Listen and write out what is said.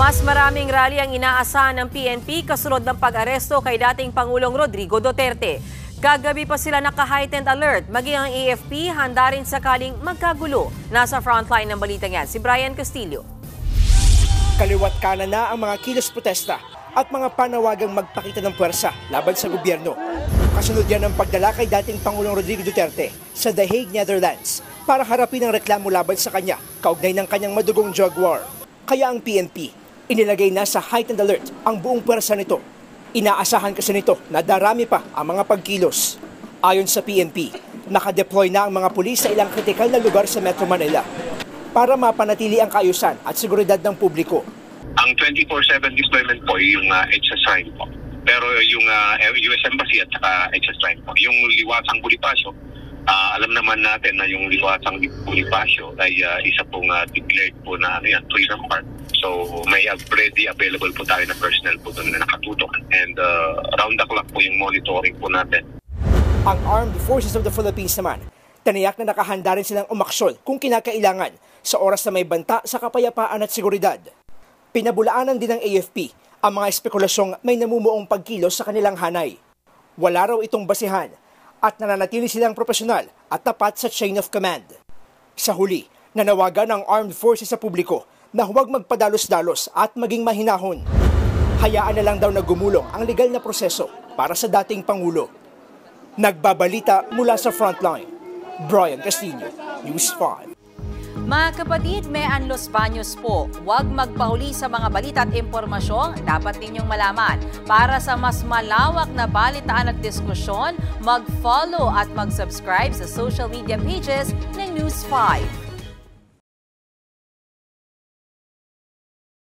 Mas maraming rally ang inaasahan ng PNP kasunod ng pag-aresto kay dating Pangulong Rodrigo Duterte. Kagabi pa sila naka-heightened alert, maging ang AFP handa rin sakaling magkagulo. Nasa frontline ng balitang yan, si Brian Castillo. Kaliwat kanan na ang mga kilos protesta at mga panawagang magpakita ng puwersa laban sa gobyerno. Kasunod yan ang pagdala kay dating Pangulong Rodrigo Duterte sa The Hague, Netherlands para harapin ang reklamo laban sa kanya kaugnay ng kanyang madugong drug war. Kaya ang PNP, inilagay na sa heightened alert ang buong puwersa nito. Inaasahan kasi nito na darami pa ang mga pagkilos. Ayon sa PNP, nakadeploy na ang mga pulis sa ilang kritikal na lugar sa Metro Manila para mapanatili ang kaayusan at seguridad ng publiko. Ang 24/7 deployment po yung HSRINE po. Pero yung US Embassy at saka HSRINE po. Yung Liwasang Bonifacio, alam naman natin na yung Liwasang Bonifacio ay isa pong declared po na tourism park. So may ready available po tayo na personnel po doon na nakatutok. And round the clock po yung monitoring po natin. Ang Armed Forces of the Philippines naman, taniyak na nakahanda rin silang umaksyon kung kinakailangan sa oras na may banta sa kapayapaan at seguridad. Pinabulaanan din ng AFP ang mga espekulasyong may namumuong pagkilos sa kanilang hanay. Wala raw itong basihan at nananatili silang profesional at tapat sa chain of command. Sa huli, nanawagan ang armed forces sa publiko na huwag magpadalos-dalos at maging mahinahon. Hayaan na lang daw na gumulong ang legal na proseso para sa dating Pangulo. Nagbabalita mula sa frontline, Brian Castillo, News 5. Mga kapatid, may Los Baños po. Huwag magpahuli sa mga balita at impormasyong dapat ninyong malaman. Para sa mas malawak na balitaan at diskusyon, mag-follow at mag-subscribe sa social media pages ng News 5.